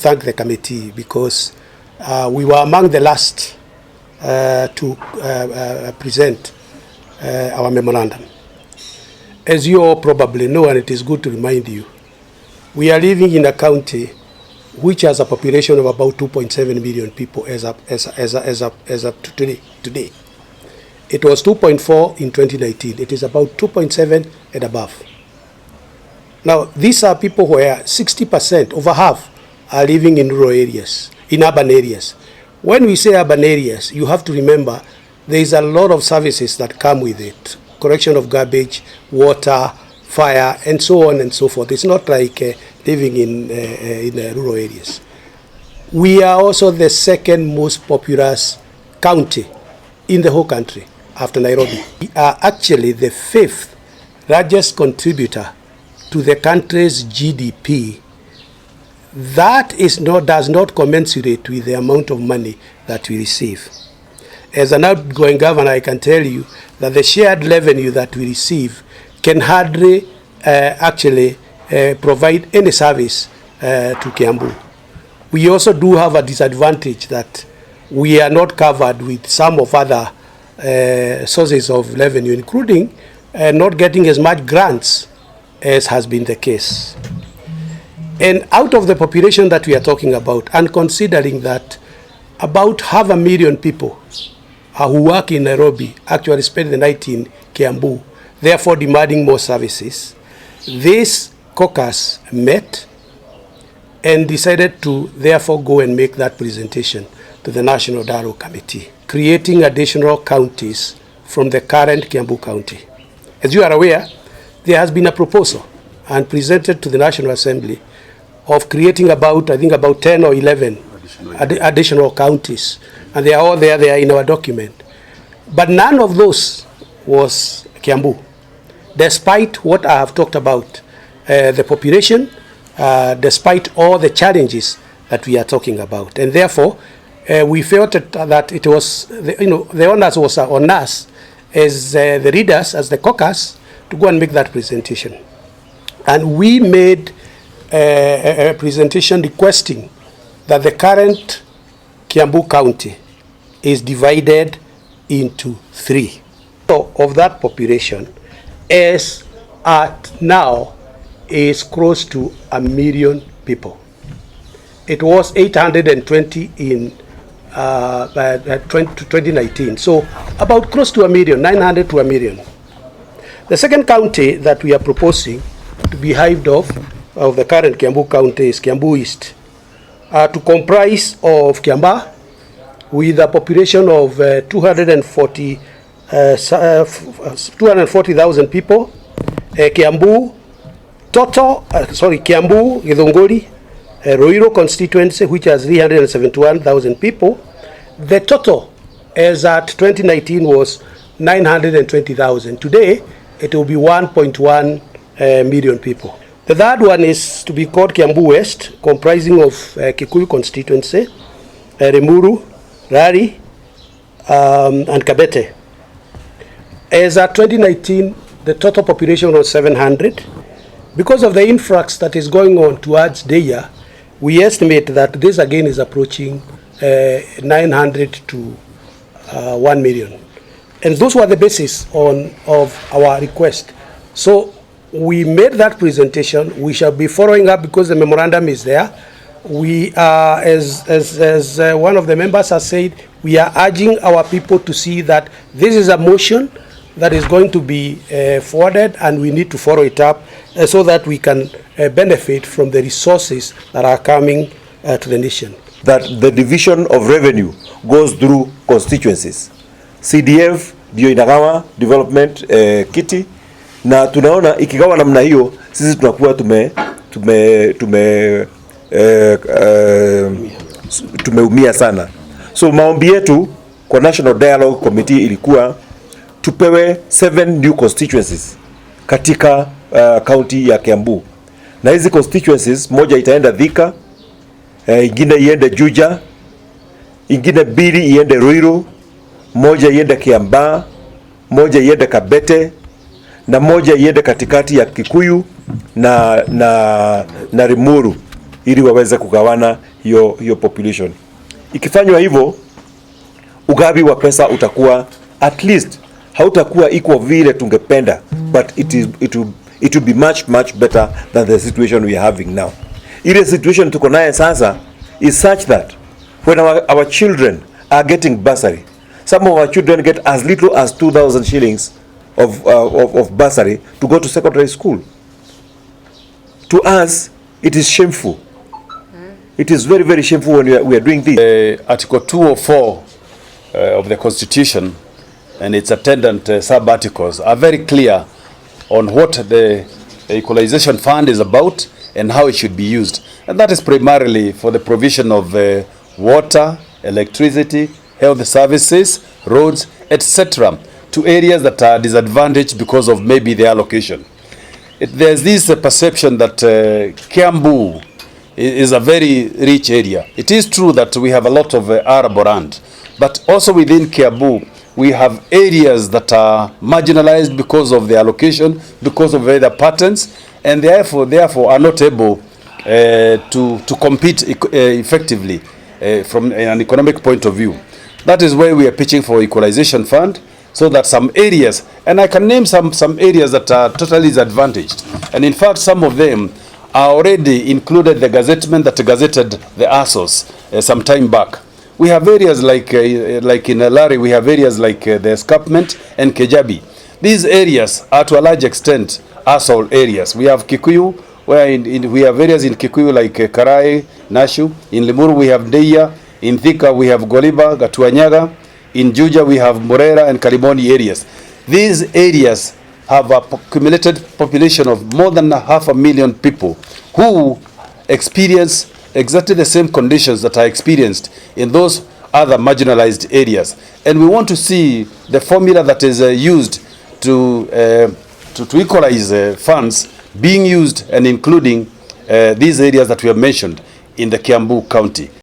thank the committee because we were among the last to present our memorandum. As you all probably know, and it is good to remind you, we are living in a county which has a population of about 2.7 million people as of today. It was 2.4 in 2019. It is about 2.7 and above. Now, these are people where 60%, over half, are living in rural areas, in urban areas. When we say urban areas, you have to remember there is a lot of services that come with it. Collection of garbage, water, fire, and so on and so forth. It's not like living in rural areas. We are also the second most populous county in the whole country after Nairobi. We are actually the 5th largest contributor to the country's GDP. That does not commensurate with the amount of money that we receive. As an outgoing governor, I can tell you that the shared revenue that we receive can hardly actually provide any service to Kiambu. We also do have a disadvantage that we are not covered with some of other sources of revenue, including not getting as much grants as has been the case. And out of the population that we are talking about, and considering that about 500,000 people who work in Nairobi actually spend the night in Kiambu, therefore demanding more services, this caucus met and decided to therefore go and make that presentation to the National Dialogue Committee, creating additional counties from the current Kiambu County. As you are aware, there has been a proposal and presented to the National Assembly of creating about 10 or 11 additional counties. And they are all there, they are in our document. But none of those was Kiambu, despite what I have talked about, the population, despite all the challenges that we are talking about. And therefore, we felt that it was, the onus was on us as the leaders, as the caucus, to go and make that presentation. And we made a presentation requesting that the current Kiambu County is divided into 3. So of that population, as at now, is close to 1 million people. It was 820 in 2019. So about close to 1 million, 900 to 1 million. The second county that we are proposing to be hived off of the current Kiambu County is Kiambu East, to comprise of Kiamba with a population of 240,000 people, Kiambu Githunguri, Ruiru constituency, which has 371,000 people. The total as at 2019 was 920,000. Today, it will be 1.1 million people. The third one is to be called Kiambu West, comprising of Kikuyu constituency, Rimuru, Rari, and Kabete. As at 2019, the total population was 700. Because of the influx that is going on towards Deya, we estimate that this again is approaching 900 to 1 million. And those were the basis of our request. So we made that presentation. We shall be following up because the memorandum is there. We are, as one of the members has said, we are urging our people to see that this is a motion that is going to be forwarded, and we need to follow it up so that we can benefit from the resources that are coming to the nation. That the division of revenue goes through constituencies. CDF ndio inagawa development kiti, na tunaona ikigawa namna hiyo sisi tunakuwa tumeumia sana. So maombi yetu kwa National Dialogue Committee ilikuwa tupewe 7 new constituencies katika county ya Kiambu. Na hizi constituencies, moja itaenda Thika, ingine iende Juja, ingine 2 iende Ruiru, moja iende Kiamba, moja iende Kabete, na moja iende katikati ya Kikuyu na Rimuru ili waweze kugawana hiyo population. Ikifanywa hivyo, ugavi wa pesa utakuwa at least, hautakuwa equal vile tungependa, but it will be much better than the situation we are having now. Ile situation tuko naye sasa is such that when our children are getting bursary, some of our children get as little as 2,000 shillings of bursary to go to secondary school. To us, it is shameful. It is very shameful when we are doing this. Article 204 of the Constitution and its attendant sub-articles are very clear on what the Equalization Fund is about and how it should be used. And that is primarily for the provision of water, electricity, health services, roads, etc. to areas that are disadvantaged because of maybe the allocation. There's this perception that Kiambu is a very rich area. It is true that we have a lot of arable land, but also within Kiambu, we have areas that are marginalized because of the allocation, because of weather patterns, and therefore are not able to compete effectively from an economic point of view. That is why we are pitching for Equalization Fund, so that some areas, and I can name some areas that are totally disadvantaged, and in fact some of them are already included the gazettement that gazetted the ASOS some time back. We have areas like in Lari, we have areas like the Escarpment and Kejabi. These areas are to a large extent ASOL areas. We have Kikuyu, where we have areas in Kikuyu like Karai, Nashu. In Limuru we have Deia. In Thika we have Goliba, Gatuanyaga. In Juja we have Morera and Kalimoni areas. These areas have a cumulated population of more than 500,000 people who experience exactly the same conditions that are experienced in those other marginalized areas. And we want to see the formula that is used to equalize funds being used and including these areas that we have mentioned in the Kiambu County.